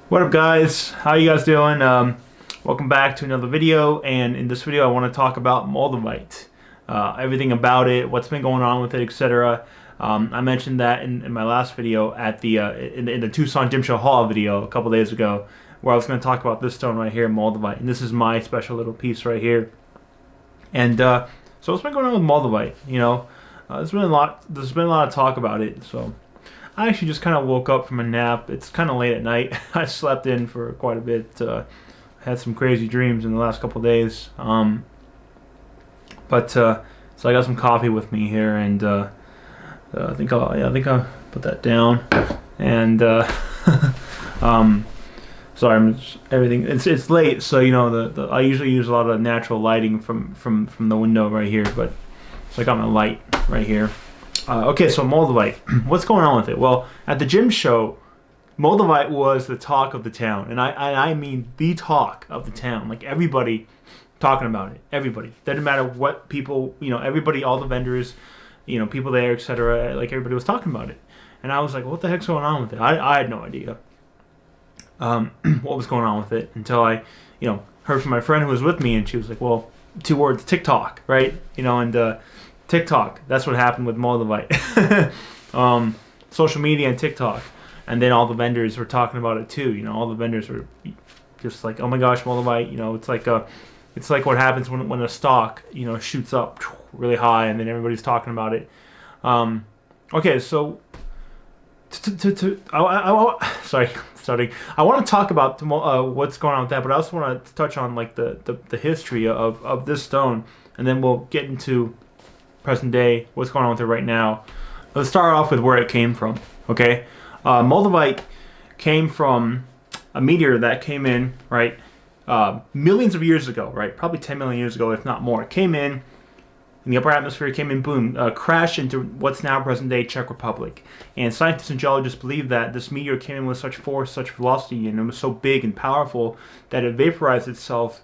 What up, guys? How you guys doing? Welcome back to another video, and in this video I want to talk about Moldavite. Everything about it, what's been going on with it, etc. I mentioned that in my last video at the in the Tucson Gym Show Haul video a couple days ago, where I was going to talk about this stone right here, Moldavite, and this is my special little piece right here. And so what's been going on with Moldavite? There's been a lot. There's been a lot of talk about it. So I actually just kind of woke up from a nap. It's kind of late at night. I slept in for quite a bit. Had some crazy dreams in the last couple of days. So I got some coffee with me here, and I think I'll put that down. And sorry, everything. It's late, so I usually use a lot of natural lighting from the window right here, but so I got my light right here. Okay, so Moldavite, what's going on with it? Well, at the gym show, Moldavite was the talk of the town, and I mean the talk of the town. Like, everybody talking about it. Everybody. Doesn't matter what people, everybody, all the vendors, people there, etc. Like, everybody was talking about it, and I was like, what the heck's going on with it? I had no idea what was going on with it until I, heard from my friend who was with me, and she was like, well, two words, TikTok, right? TikTok, that's what happened with Moldavite. Social media and TikTok. And then all the vendors were talking about it too. All the vendors were just like, oh my gosh, Moldavite, it's like what happens when a stock, shoots up really high, and then everybody's talking about it. Okay, so sorry, starting. I want to talk about what's going on with that, but I also want to touch on like the history of this stone, and then we'll get into present day, what's going on with it right now. Let's start off with where it came from. Okay, Moldavite came from a meteor that came in, right, millions of years ago, right, probably 10 million years ago, if not more. It came in the upper atmosphere, came in, boom, crashed into what's now present day Czech Republic. And scientists and geologists believe that this meteor came in with such force, such velocity, and it was so big and powerful that it vaporized itself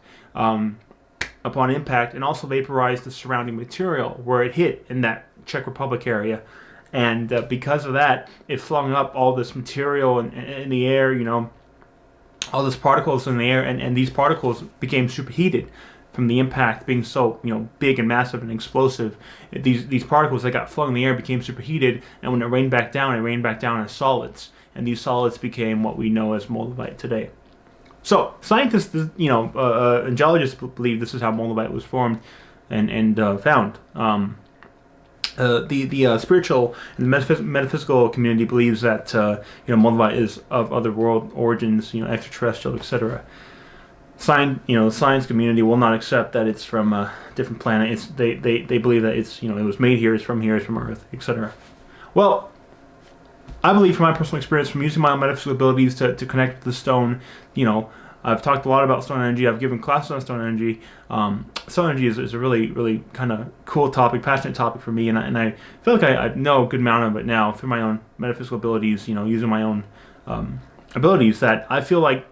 upon impact, and also vaporized the surrounding material where it hit in that Czech Republic area. And because of that, it flung up all this material in the air, all these particles in the air, and these particles became superheated from the impact being so, big and massive and explosive. These particles that got flung in the air became superheated, and when it rained back down as solids, and these solids became what we know as Moldavite today. So scientists, and geologists believe this is how Moldavite was formed and found. The spiritual and metaphysical community believes that Moldavite is of other world origins, extraterrestrial, etc. The science community will not accept that it's from a different planet. They believe that it was made here, it's from Earth, etc. Well, I believe, from my personal experience, from using my own metaphysical abilities to connect with the stone, I've talked a lot about stone energy. I've given classes on stone energy. Stone energy is a really, really kind of cool topic, passionate topic for me, and I feel like I know a good amount of it now through my own metaphysical abilities, using my own abilities, that I feel like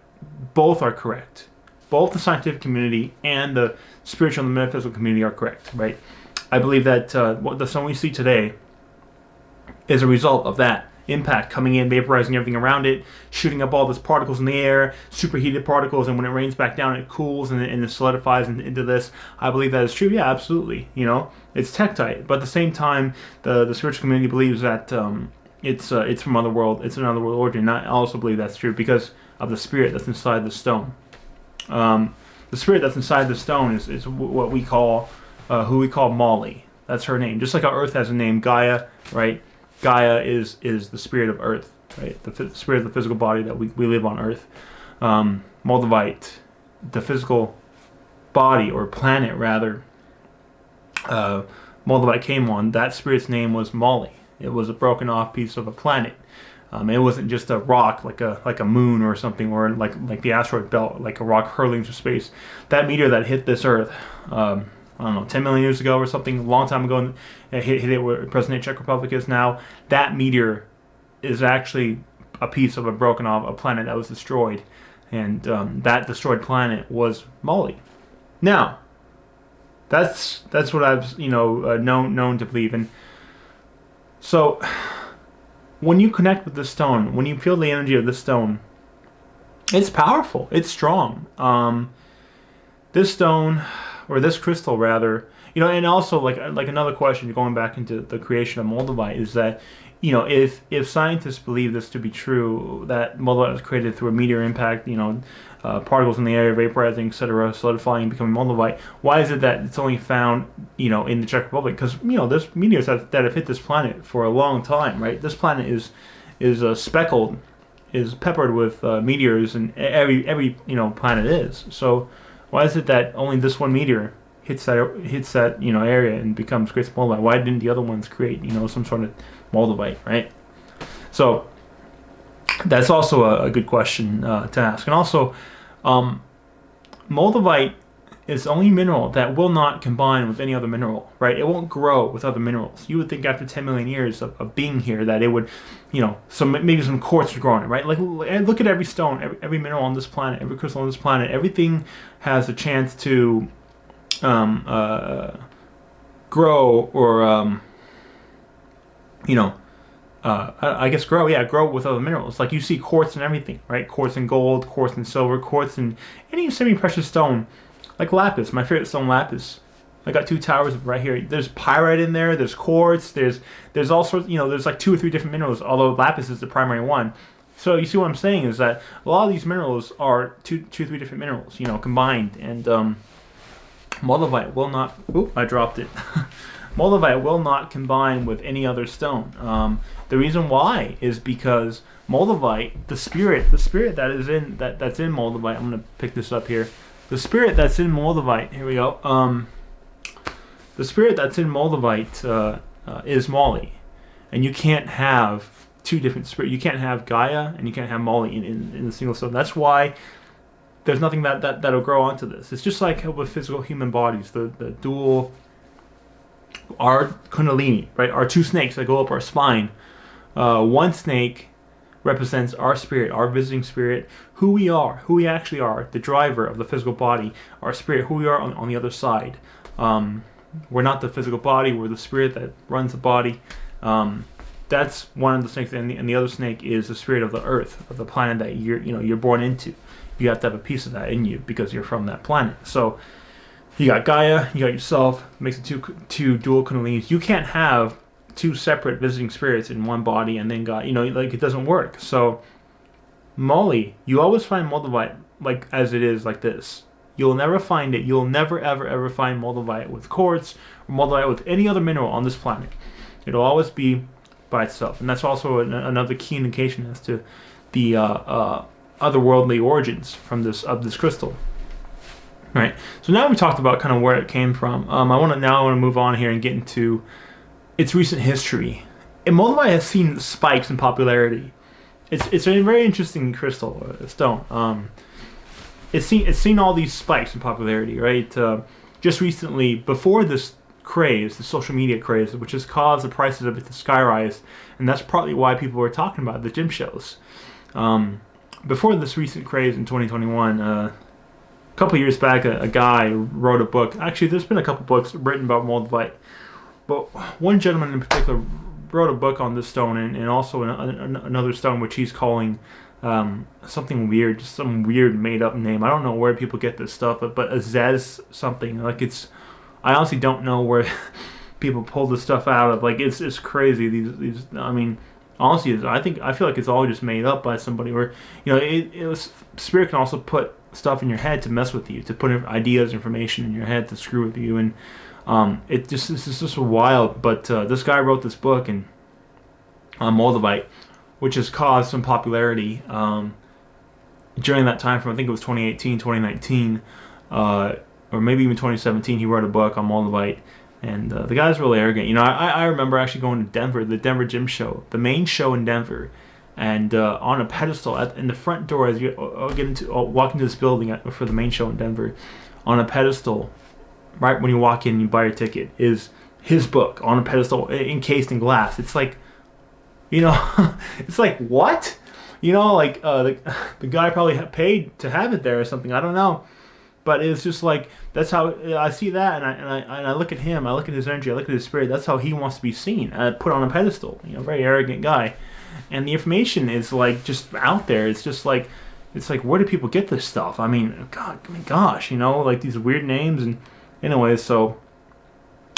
both are correct. Both the scientific community and the spiritual and the metaphysical community are correct, right? I believe that what the stone we see today is a result of that impact coming in, vaporizing everything around it, shooting up all these particles in the air, superheated particles, and when it rains back down, it cools and it solidifies into this. I believe that is true. Yeah, absolutely. It's tektite, but at the same time, the spiritual community believes that it's from another world. It's another world origin. And I also believe that's true because of the spirit that's inside the stone. The spirit that's inside the stone is what we call who we call Molly. That's her name. Just like our Earth has a name, Gaia, right? Gaia is the spirit of Earth, right? The spirit of the physical body that we live on Earth. Moldavite, the physical body, or planet rather, Moldavite came on. That spirit's name was Molly. It was a broken off piece of a planet. It wasn't just a rock like a moon or something, or like the asteroid belt, like a rock hurling through space. That meteor that hit this Earth, I don't know, 10 million years ago or something, a long time ago, and hit it where present-day Czech Republic is now. That meteor is actually a piece of a broken off a planet that was destroyed, and that destroyed planet was Molly. Now, that's what I've known to believe. And so when you connect with the stone, when you feel the energy of the stone, It's powerful. It's strong. This stone, or this crystal rather, and also like another question going back into the creation of Moldavite is that, if scientists believe this to be true, that Moldavite was created through a meteor impact, particles in the air vaporizing, etc., solidifying and becoming Moldavite, why is it that it's only found, in the Czech Republic? Because there's meteors that have hit this planet for a long time, right? This planet is speckled, is peppered with meteors, and every planet is. So why is it that only this one meteor hits that area and creates Moldavite? Why didn't the other ones create some sort of Moldavite, right? So that's also a good question to ask. And also, Moldavite is the only mineral that will not combine with any other mineral, right? It won't grow with other minerals. You would think after 10 million years of being here that it would, maybe some quartz would grow on it, right? Like, look at every stone, every mineral on this planet, every crystal on this planet. Everything has a chance to grow or, I guess grow with other minerals. Like you see quartz and everything, right? Quartz and gold, quartz and silver, quartz and any semi-precious stone. Like lapis, my favorite stone, lapis. I got 2 towers right here. There's pyrite in there. There's quartz. There's all sorts. There's like 2 or 3 different minerals. Although lapis is the primary one. So you see what I'm saying is that a lot of these minerals are 2, 3 different minerals, combined. And Moldavite will not. Oop, I dropped it. Moldavite will not combine with any other stone. The reason why is because Moldavite, the spirit that is that's in Moldavite. I'm gonna pick this up here. The spirit that's in Moldavite, here we go. The spirit that's in Moldavite is Mali, and you can't have 2 different spirits. You can't have Gaia and you can't have Mali in a single stone. That's why there's nothing that'll grow onto this. It's just like with physical human bodies, the dual, our kundalini, right? Our 2 snakes that go up our spine. One snake represents our spirit, our visiting spirit, who we actually are, the driver of the physical body, our spirit, who we are on the other side. We're not the physical body, we're the spirit that runs the body. That's one of the snakes, and the other snake is the spirit of the earth, of the planet that you're born into. You have to have a piece of that in you because you're from that planet. So you got Gaia, you got yourself, makes it two dual kundalinis. You can't have 2 separate visiting spirits in one body and then God, it doesn't work. So Mali, you always find Moldavite like as it is, like this. You'll never find it. You'll never ever find Moldavite with quartz or Moldavite with any other mineral on this planet. It'll always be by itself, and that's also another key indication as to the otherworldly origins of this crystal. Right. So now we talked about kind of where it came from. I want to move on here and get into its recent history. And Moldavite has seen spikes in popularity. It's a very interesting crystal, stone. It's seen all these spikes in popularity, right? Just recently, before this craze, the social media craze, which has caused the prices of it to skyrise, and that's partly why people were talking about the gym shows. Before this recent craze in 2021, a couple years back, a guy wrote a book. Actually, there's been a couple books written about Moldavite, but one gentleman in particular wrote a book on this stone and also another stone which he's calling something weird, just some weird made up name. I don't know where people get this stuff, but Azez something. Like I honestly don't know where people pull this stuff out of. Like it's crazy. These I mean, honestly, I feel like it's all just made up by somebody. Where it was spirit can also put stuff in your head to mess with you, to put ideas, information in your head to screw with you, and it's just wild. But this guy wrote this book on Moldavite, which has caused some popularity during that time from, I think it was 2018, 2019, or maybe even 2017. He wrote a book on Moldavite, and the guy's really arrogant. I remember actually going to Denver, the Denver Gym Show, the main show in Denver, and on a pedestal in the front door as you walk into this building for the main show in Denver, on a pedestal, right when you walk in and you buy your ticket, is his book on a pedestal encased in glass. It's like, it's like, what? The guy probably paid to have it there or something. I don't know. But it's just like, that's how I see that, and I look at him, I look at his energy, I look at his spirit. That's how he wants to be seen, put on a pedestal. Very arrogant guy. And the information is like just out there. It's just like, it's like, where do people get this stuff? I mean, gosh, like these weird names. And anyway, so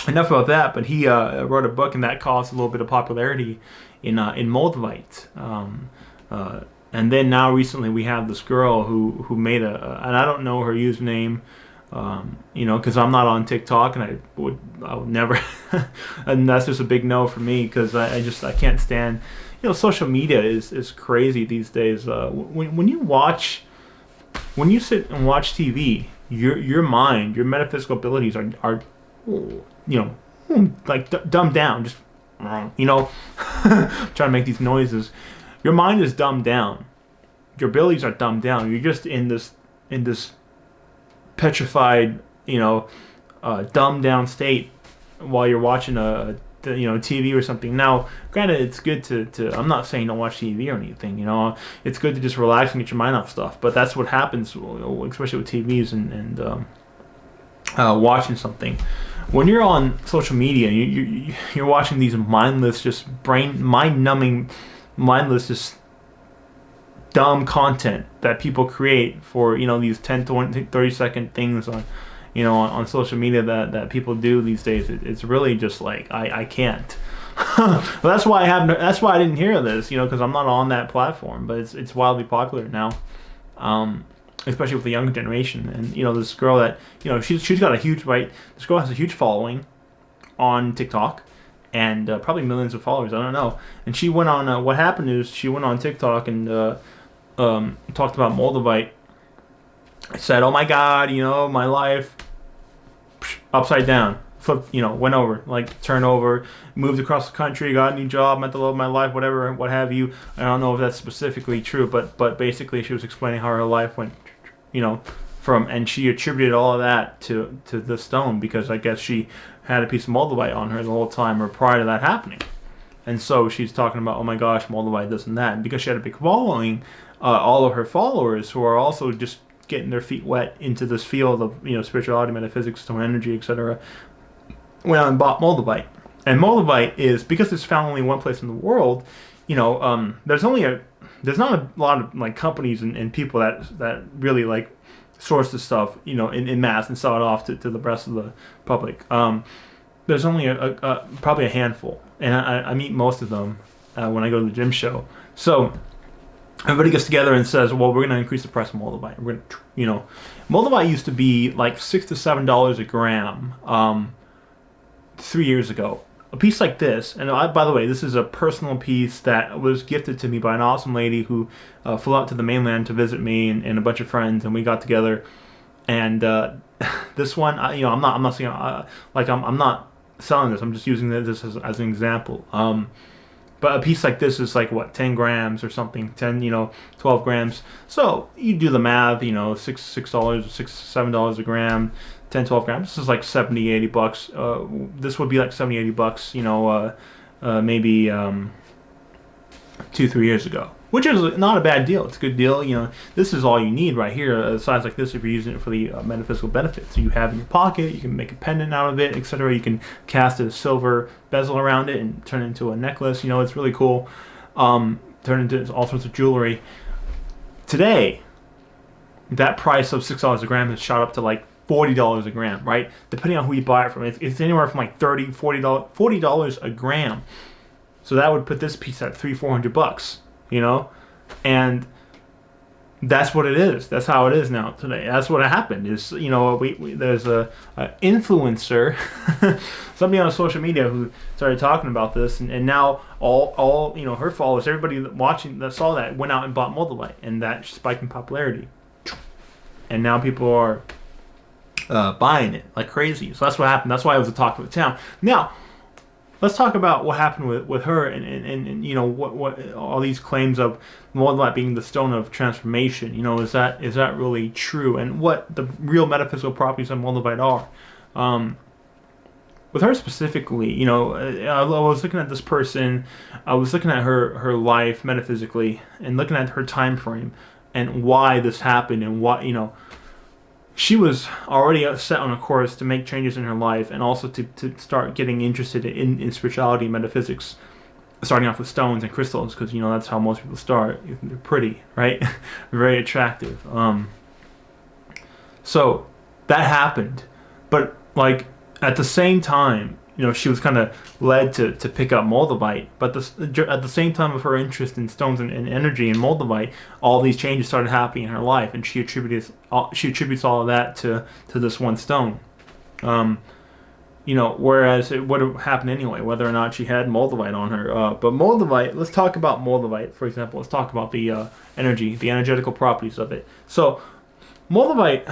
enough about that. But he wrote a book, and that caused a little bit of popularity in Moldavite. And then now recently we have this girl who made and I don't know her username, because I'm not on TikTok, and I would never, and that's just a big no for me, because I can't stand, social media is crazy these days. When you sit and watch TV, your mind, your metaphysical abilities are like dumbed down, just trying to make these noises. Your mind is dumbed down. Your abilities are dumbed down. You're just in this petrified, dumbed down state while you're watching a TV or something. Now, granted, it's good to I'm not saying don't watch TV or anything. It's good to just relax and get your mind off stuff. But that's what happens, especially with TVs and watching something. When you're on social media, you're watching these mindless, just mind-numbing, mindless, just dumb content that people create for these 10, 20, 30-second things on on social media that people do these days. It's really just like I can't. Well, that's why I didn't hear of this, because I'm not on that platform. But it's wildly popular now, especially with the younger generation. And this girl that she's got a huge This girl has a huge following on TikTok, and probably millions of followers. I don't know. And she went on. What happened is she went on TikTok and talked about Moldavite. Said, "Oh my God, my life upside down, flipped, went over, like turned over, moved across the country, got a new job, met the love of my life, whatever, what have you." I don't know if that's specifically true, but basically she was explaining how her life went, and she attributed all of that to the stone, because I guess she had a piece of Moldavite on her the whole time or prior to that happening. And so she's talking about, oh my gosh, Moldavite, this and that. And because she had a big following, all of her followers who are also just getting their feet wet into this field of spirituality, metaphysics, stone energy, etc., went out and bought Moldavite. And Moldavite is, because it's found only one place in the world, there's not a lot of like companies and people that really like source this stuff in mass and sell it off to the rest of the public. There's only probably a handful, and I meet most of them when I go to the gym show. So everybody gets together and says, well, we're going to increase the price of Moldavite. We're going to, Moldavite used to be like $6 to $7 a gram 3 years ago. A piece like this, and by the way, this is a personal piece that was gifted to me by an awesome lady who flew out to the mainland to visit me and a bunch of friends, and we got together. And this one, I'm not saying I'm not selling this. I'm just using this as an example. But a piece like this is like, what, 10 grams or something, 12 grams. So you do the math, $6, $7 a gram, 10, 12 grams. This is like 70, 80 bucks. This would be like 70, 80 bucks, maybe 2-3 years ago. Which is not a bad deal. It's a good deal. This is all you need right here. A size like this, if you're using it for the metaphysical benefits. So you have in your pocket, you can make a pendant out of it, etc. You can cast a silver bezel around it and turn it into a necklace. It's really cool. Turn into all sorts of jewelry. Today, that price of $6 a gram has shot up to like $40 a gram, right? Depending on who you buy it from. It's anywhere from like $30, $40 a gram. So that would put this piece at $300-400 bucks. And that's what it is. That's how it is now today. That's what happened. Is there's a influencer, somebody on social media who started talking about this, and now all her followers, everybody watching that saw that went out and bought Moldavite, and that spiked in popularity. And now people are buying it like crazy. So that's what happened. That's why it was the talk of the town. Now, let's talk about what happened with her and what all these claims of Moldavite being the stone of transformation. Is that really true? And what the real metaphysical properties of Moldavite are. With her specifically, I was looking at this person. I was looking at her life metaphysically and looking at her time frame and why this happened and what she was already set on a course to make changes in her life and also to start getting interested in spirituality and metaphysics. starting off with stones and crystals, because that's how most people start. They're pretty, right? Very attractive. So that happened, but like at the same time, she was kind of led to pick up Moldavite. But at the same time of her interest in stones and energy and Moldavite, all these changes started happening in her life, and she attributes all of that to this one stone. Whereas it would have happened anyway, whether or not she had Moldavite on her. But Moldavite, let's talk about Moldavite, for example. Let's talk about the energy, the energetical properties of it. So, Moldavite,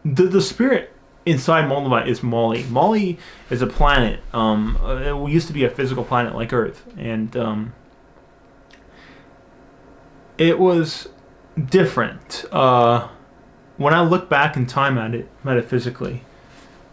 the spirit inside Moldavite is Mali. Mali is a planet. It used to be a physical planet like Earth. And it was different. When I look back in time at it, metaphysically,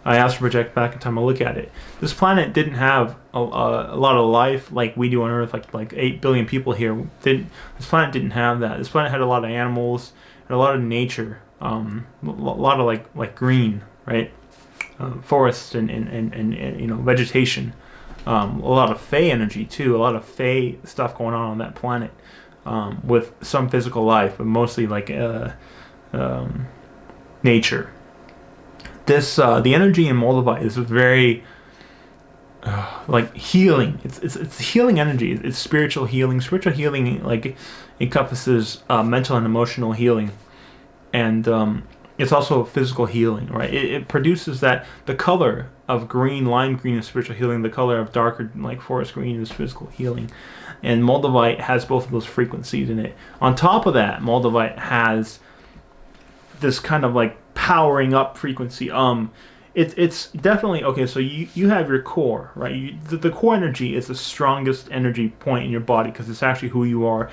I astral project back in time. I look at it. This planet didn't have a lot of life like we do on Earth, like 8 billion people here. This planet didn't have that. This planet had a lot of animals and a lot of nature, a lot of like green, right? Forests and vegetation. A lot of Fey energy too. A lot of Fey stuff going on that planet, with some physical life, but mostly like nature. The energy in Moldavite is very like healing. It's healing energy. It's spiritual healing. Spiritual healing like encompasses mental and emotional healing, and it's also physical healing. Right? It produces that the color of green, lime green is spiritual healing. The color of darker like forest green is physical healing, and Moldavite has both of those frequencies in it. On top of that, Moldavite has this kind of like powering up frequency. It's definitely okay. So you have your core, right? The core energy is the strongest energy point in your body, because it's actually who you are.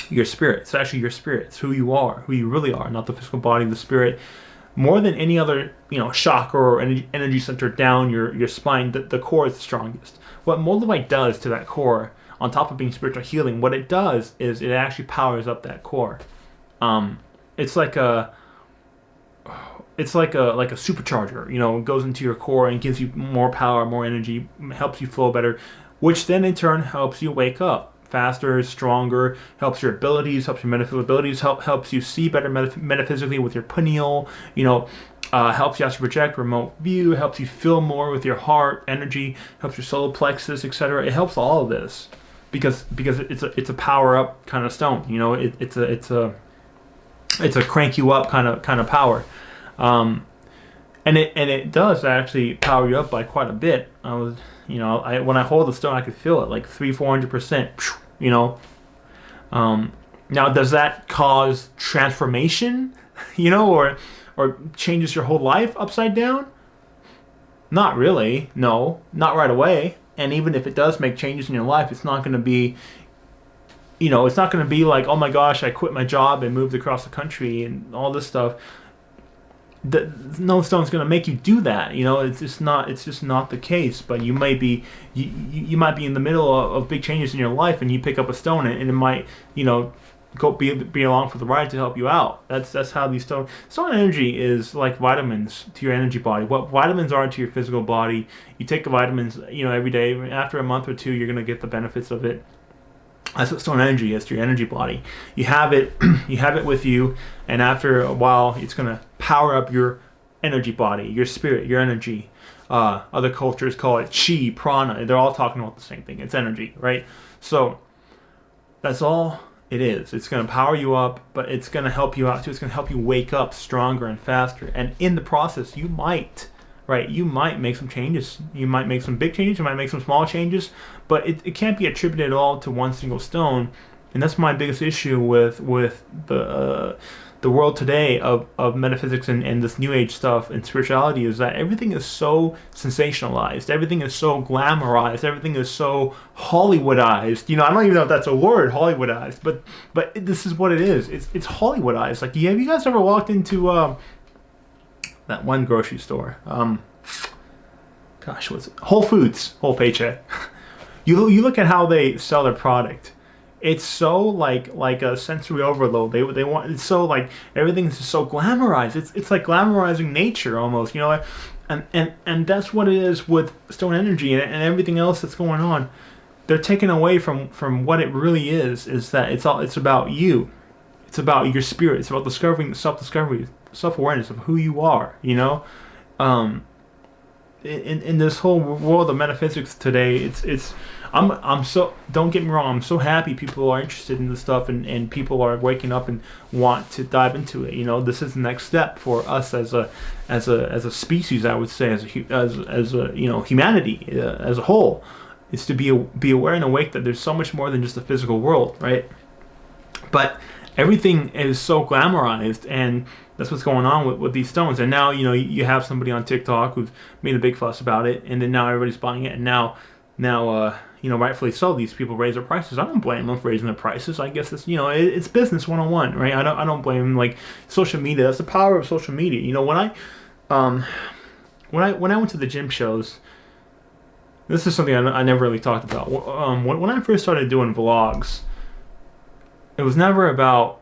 Your spirit. It's actually your spirit. It's who you are, who you really are, not the physical body. The spirit, more than any other chakra or energy center down your spine. The core is the strongest. What Moldavite does to that core, on top of being spiritual healing, what it does is it actually powers up that core. It's like a supercharger. It goes into your core and gives you more power, more energy, helps you flow better, which then in turn helps you wake up faster, stronger, helps your abilities, helps your metaphysical abilities, helps you see better metaphysically with your pineal, helps you astral project, remote view, helps you feel more with your heart energy, helps your solar plexus, etc. It helps all of this because it's a power up kind of stone. It's a crank you up kind of power. And it does actually power you up by quite a bit. When I hold the stone, I could feel it like 300-400%. Now, does that cause transformation? Or changes your whole life upside down? Not really. No, not right away. And even if it does make changes in your life, it's not going to be. It's not going to be like, oh my gosh, I quit my job and moved across the country and all this stuff. No stone's going to make you do that. It's just not the case. But you might be you might be in the middle of big changes in your life, and you pick up a stone and it might go be along for the ride to help you out. That's how these stone energy is like vitamins to your energy body. What vitamins are to your physical body. You take the vitamins every day. After a month or two, you're going to get the benefits of it. That's what stone energy is to your energy body. You have it with you, and after a while, it's going to power up your energy body, your spirit, your energy. Other cultures call it chi, prana. They're all talking about the same thing. It's energy, right? So that's all it is. It's going to power you up, but it's going to help you out too. It's going to help you wake up stronger and faster. And in the process, you might make some changes. You might make some big changes. You might make some small changes, but it can't be attributed at all to one single stone. And that's my biggest issue with the world today of metaphysics and this new age stuff and spirituality, is that everything is so sensationalized. Everything is so glamorized. Everything is so Hollywoodized. I don't even know if that's a word, Hollywoodized, but this is what it is. It's Hollywoodized. Like, have you guys ever walked into that one grocery store? What's it? Whole Foods, Whole Paycheck. You look at how they sell their product. it's so like a sensory overload. They want, it's so like everything's just so glamorized. It's like glamorizing nature almost, you know. And that's what it is with stone energy and everything else that's going on. They're taken away from what it really is that it's about you. It's about your spirit. It's about discovering self-discovery, self-awareness of who you are, you know. In this whole world of metaphysics today, I'm so, don't get me wrong, I'm so happy people are interested in this stuff, and people are waking up and want to dive into it. You know, this is the next step for us as a species, I would say, as a you know, humanity as a whole, is to be aware and awake that there's so much more than just the physical world, right? But everything is so glamorized, and that's what's going on with these stones. And now, you know, you have somebody on TikTok who's made a big fuss about it, and then now everybody's buying it, and now you know, rightfully so, these people raise their prices. I don't blame them for raising their prices. I guess it's, you know, it's business 101, right? I don't blame them. Like, social media, that's the power of social media. You know, when I went to the gym shows, this is something I never really talked about. When I first started doing vlogs, it was never about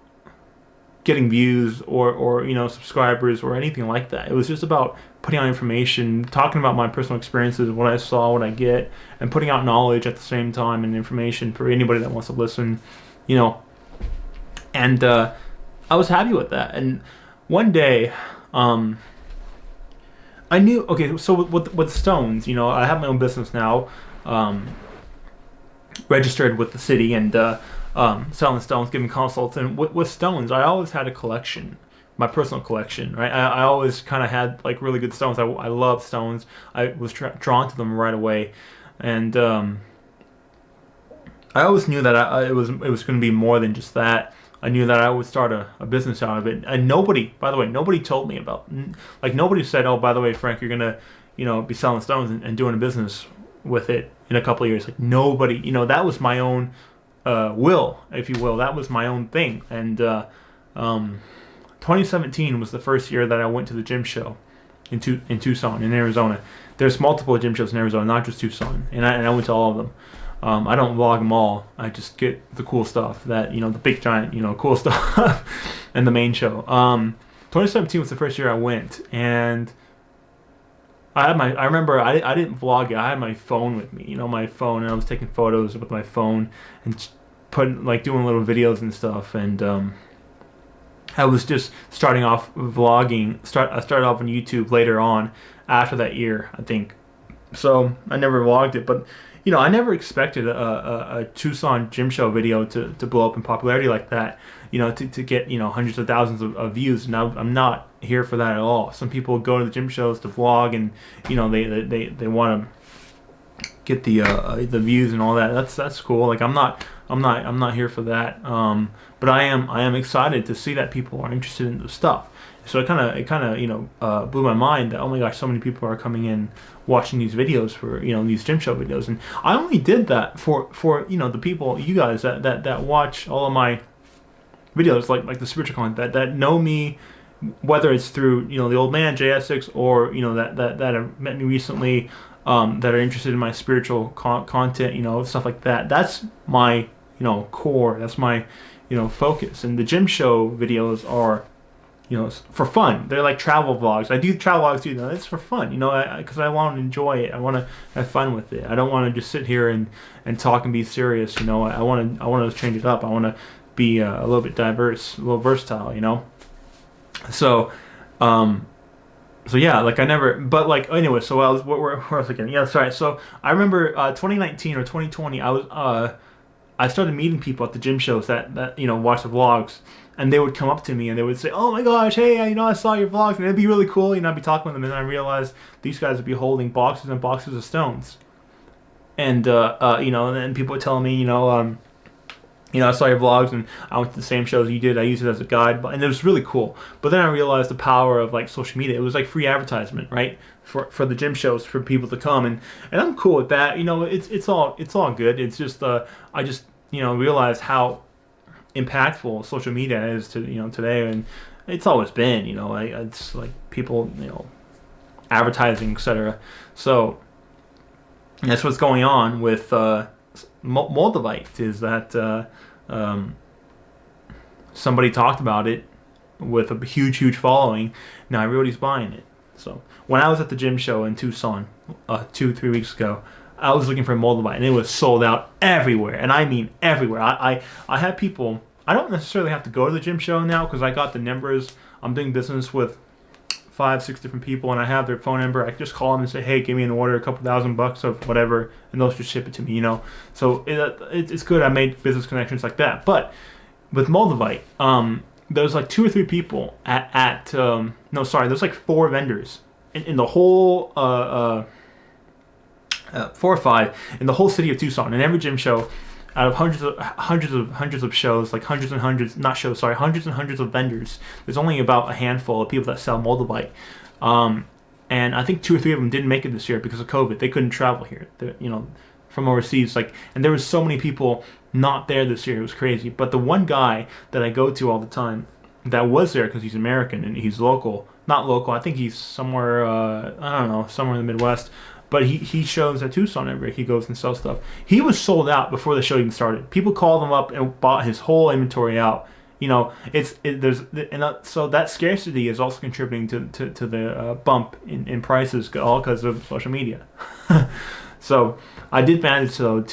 getting views or you know, subscribers or anything like that. It was just about putting out information, talking about my personal experiences, what I saw, what I get, and putting out knowledge at the same time and information for anybody that wants to listen, you know. And I was happy with that. And one day, I knew, okay, so with stones, you know, I have my own business now, registered with the city, and selling stones, giving consults. And with stones, I always had a collection, my personal collection, right? I always kind of had like really good stones. I love stones. I was drawn to them right away, and I always knew that it was going to be more than just that. I knew that I would start a business out of it. And nobody, by the way, nobody told me about, like, nobody said, oh, by the way, Frank, you're gonna, you know, be selling stones and doing a business with it in a couple of years. Like, nobody, you know, that was my own will, if you will. That was my own thing. And 2017 was the first year that I went to the gym show in Tucson, in Arizona. There's multiple gym shows in Arizona, not just Tucson, and I went to all of them. I don't vlog them all. I just get the cool stuff, that, you know, the big giant, you know, cool stuff, and the main show. 2017 was the first year I went, and I remember I didn't vlog it. I had my phone with me, you know, my phone, and I was taking photos with my phone and doing little videos and stuff. And I was just starting off vlogging. I started off on YouTube later on after that year, I think. So I never vlogged it, but, you know, I never expected a Tucson gym show video to blow up in popularity like that, you know, to get, you know, hundreds of thousands of views. Now, I'm not here for that at all. Some people go to the gym shows to vlog, and, you know, they want to get the views and all that. That's cool. Like, I'm not here for that. But I am excited to see that people are interested in this stuff. So it kind of you know, blew my mind that, oh my gosh, so many people are coming in watching these videos for, you know, these gym show videos. And I only did that for you know, the people, you guys that watch all of my videos, like the spiritual content, that know me, whether it's through, you know, the old man JS6, or, you know, that have met me recently, that are interested in my spiritual content, you know, stuff like that. That's my, you know, core. That's my, you know, focus. And the gym show videos are, you know, for fun. They're like travel vlogs. I do travel vlogs too. You know, it's for fun, you know, because I want to enjoy it. I want to have fun with it. I don't want to just sit here and talk and be serious. You know, I want to change it up. I want to be a little bit diverse, a little versatile. You know, so yeah, like I never. But like anyway, so where was I again? Yeah, sorry. So I remember 2019 or 2020. I started meeting people at the gym shows that you know, watch the vlogs. And they would come up to me and they would say, oh my gosh, hey, you know, I saw your vlogs, and it'd be really cool. You know, I'd be talking with them, and I realized these guys would be holding boxes and boxes of stones. And, you know, and then people would tell me, you know, I saw your vlogs and I went to the same shows you did. I used it as a guide, and it was really cool. But then I realized the power of like social media. It was like free advertisement, right? For the gym shows, for people to come. And I'm cool with that. You know, it's all good. It's just, I just, you know, realized how impactful social media is to, you know, today, and it's always been, you know, it's like people, you know, advertising, etc. So that's what's going on with Moldavite, is that Um, somebody talked about it with a huge following. Now everybody's buying it. So when I was at the gym show in Tucson 2-3 weeks ago, I was looking for Moldavite, and it was sold out everywhere, and I mean everywhere. I had people. I don't necessarily have to go to the gym show now because I got the numbers. I'm doing business with 5-6 different people, and I have their phone number. I can just call them and say, hey, give me an order, a couple $1,000 of whatever, and they'll just ship it to me, you know. So it's good. I made business connections like that. But with Moldavite, there's like 2 or 3 people there's like 4 vendors in the whole 4 or 5 in the whole city of Tucson. And every gym show, out of hundreds of shows, like hundreds and hundreds of vendors, there's only about a handful of people that sell Moldavite. And I think 2 or 3 of them didn't make it this year because of COVID. They couldn't travel here, from overseas. And there was so many people not there this year. It was crazy. But the one guy that I go to all the time that was there because he's American and he's not local. I think he's somewhere, somewhere in the Midwest. But he shows at Tucson every year. He goes and sells stuff. He was sold out before the show even started. People called him up and bought his whole inventory out. So that scarcity is also contributing to the bump in prices, all because of social media. So I did manage to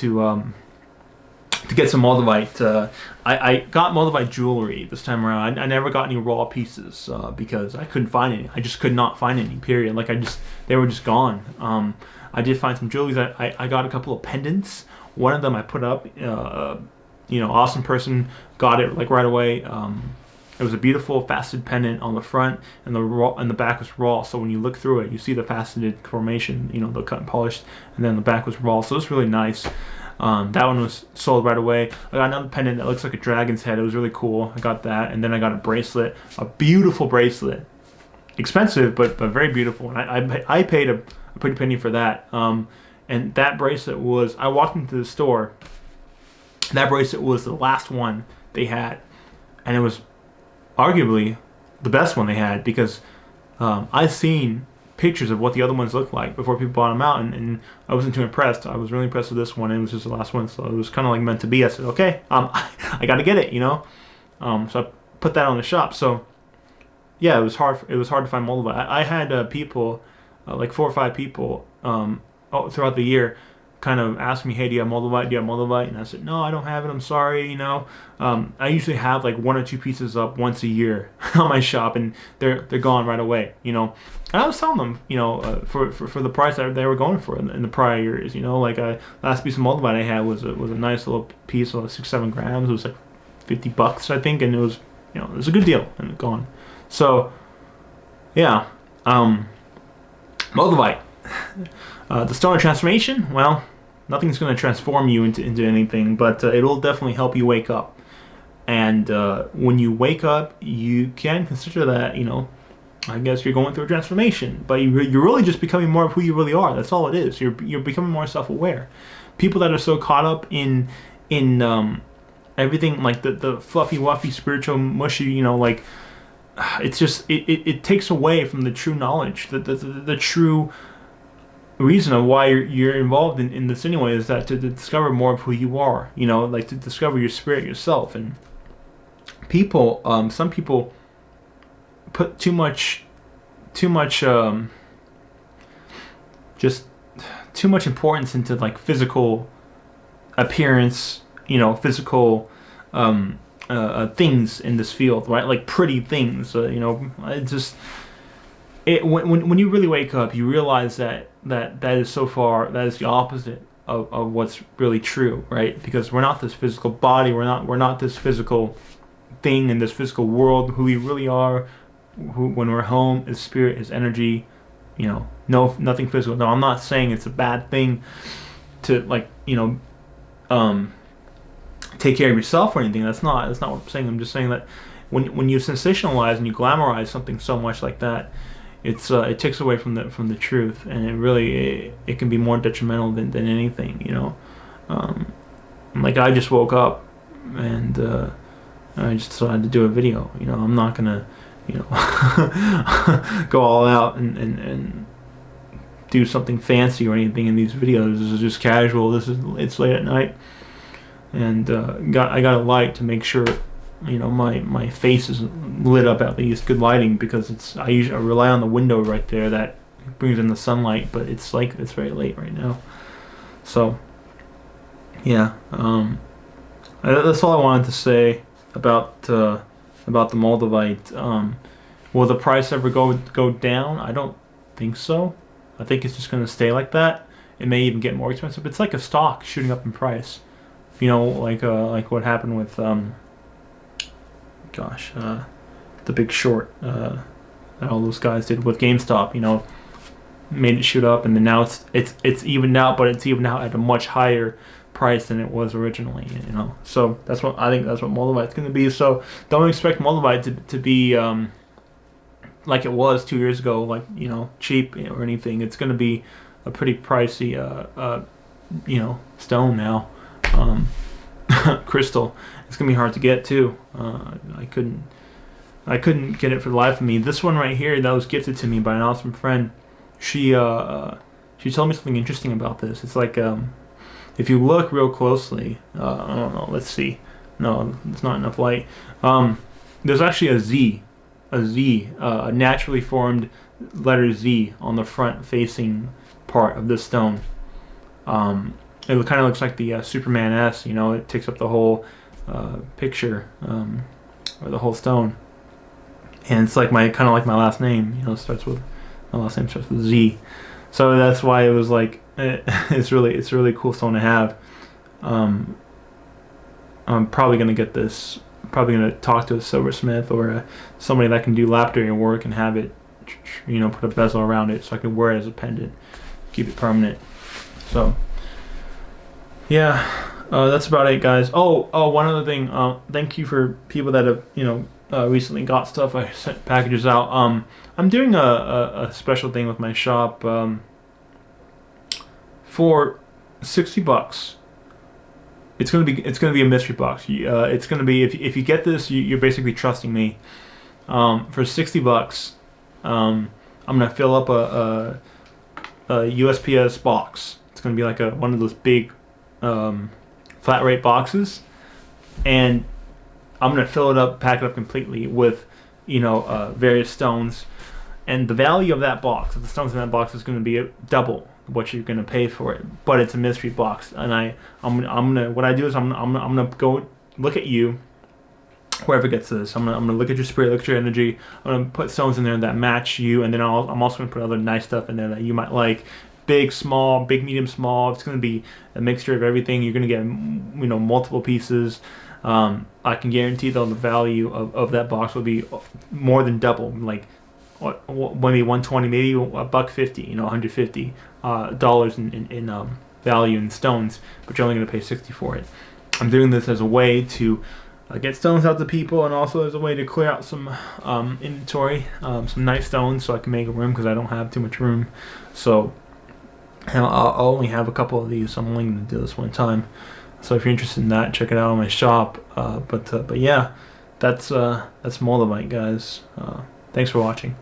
get some Moldavite. I got Moldavite jewelry this time around. I never got any raw pieces because I couldn't find any. I just could not find any, period. They were just gone. I did find some jewelry. I got a couple of pendants. One of them I put up. Awesome person got it like right away. It was a beautiful faceted pendant on the front, and the back was raw. So when you look through it, you see the faceted formation. The cut and polished, and then the back was raw. So it was really nice. That one was sold right away. I got another pendant that looks like a dragon's head. It was really cool. I got that, and then I got a bracelet, a beautiful bracelet, expensive but very beautiful. And I paid a pretty penny for that. And that bracelet was. I walked into the store. That bracelet was the last one they had, and it was arguably the best one they had because I've seen pictures of what the other ones looked like before people bought them out, and I wasn't too impressed. I was really impressed with this one, and it was just the last one, so it was kind of like meant to be. I said, okay, I got to get it, So I put that on the shop. So yeah, it was hard to find Moldavite. I had people, like 4 or 5 people, throughout the year, kind of ask me, hey, do you have Moldavite? And I said, no, I don't have it. I'm sorry. I usually have like 1 or 2 pieces up once a year on my shop, and they're gone right away. And I was selling them, for the price that they were going for in the prior years. Last piece of Moldavite I had was a nice little piece of 6-7 grams. It was like $50, I think, and it was it was a good deal, and gone. So yeah, Moldavite. The Stone of Transformation, well, nothing's going to transform you into anything, but it'll definitely help you wake up. And when you wake up, you can consider that, I guess you're going through a transformation, but you're really just becoming more of who you really are. That's all it is. You're becoming more self-aware. People that are so caught up in everything, like the fluffy, wuffy, spiritual, mushy, it's just, it takes away from the true knowledge, the true reason of why you're involved in this anyway is that to discover more of who you are, to discover your spirit yourself. And some people put too much importance into like physical appearance, physical things in this field, right? Like pretty things, when you really wake up, you realize that is that is the opposite of what's really true, right? Because we're not this physical body, we're not this physical thing in this physical world. Who we really are, when we're home, is spirit, is energy. Nothing physical. No, I'm not saying it's a bad thing to take care of yourself or anything. That's not what I'm saying. I'm just saying that when you sensationalize and you glamorize something so much like that, it takes away from the truth, and it can be more detrimental than anything. Like I just woke up and I just decided to do a video. I'm not gonna go all out and do something fancy or anything in these videos. This is just casual. It's late at night. and I got a light to make sure, you know, my face is lit up, at least good lighting, because I rely on the window right there that brings in the sunlight, but it's very late right now. So yeah, that's all I wanted to say about the Moldavite. Will the price ever go down? I don't think so. I think it's just going to stay like that. It may even get more expensive. It's like a stock shooting up in price. You know, like what happened with The Big Short. That all those guys did with GameStop. You know, made it shoot up, and then now it's evened out, but it's evened out at a much higher price than it was originally. You know, so that's what I think. That's what Moldavite's going to be. So don't expect Moldavite to be like it was 2 years ago, like, you know, cheap or anything. It's going to be a pretty pricey, you know, stone now. Crystal. It's going to be hard to get too. I couldn't get it for the life of me. This one right here that was gifted to me by an awesome friend. She told me something interesting about this. It's like, if you look real closely, I don't know. Let's see. No, it's not enough light. There's actually a naturally formed letter Z on the front facing part of this stone. It kind of looks like the Superman S. You know, it takes up the whole picture, or the whole stone, and it's like kind of like my last name. You know, my last name starts with Z, so that's why it was like it's really cool stone to have. I'm probably gonna get this. Probably gonna talk to a silversmith or somebody that can do lapidary work and have it, you know, put a bezel around it so I can wear it as a pendant, keep it permanent. So yeah, that's about it, guys. Oh, one other thing. Thank you for people that have, you know, recently got stuff. I sent packages out. I'm doing a special thing with my shop for $60. It's gonna be a mystery box. It's gonna be, if you get this, you're basically trusting me. For $60, I'm gonna fill up a USPS box. It's gonna be like one of those big flat rate boxes, and I'm gonna fill it up, pack it up completely with, you know, various stones. And the value of that box, of the stones in that box, is gonna be double what you're gonna pay for it. But it's a mystery box, and I'm gonna what I do is I'm gonna go look at you, whoever gets this. I'm gonna look at your spirit, look at your energy. I'm gonna put stones in there that match you, and then I'm also gonna put other nice stuff in there that you might like. Big, small, big, medium, small. It's gonna be a mixture of everything. You're gonna get, you know, multiple pieces. I can guarantee though the value of that box will be more than double. Like maybe 120, maybe $150, you know, $150 dollars in value in stones, but you're only going to pay 60 for it. I'm doing this as a way to get stones out to people, and also as a way to clear out some inventory, some nice stones, so I can make a room, because I don't have too much room. So I'll only have a couple of these, so I'm only going to do this one time. So if you're interested in that, check it out on my shop. But yeah, that's Moldavite, guys. Thanks for watching.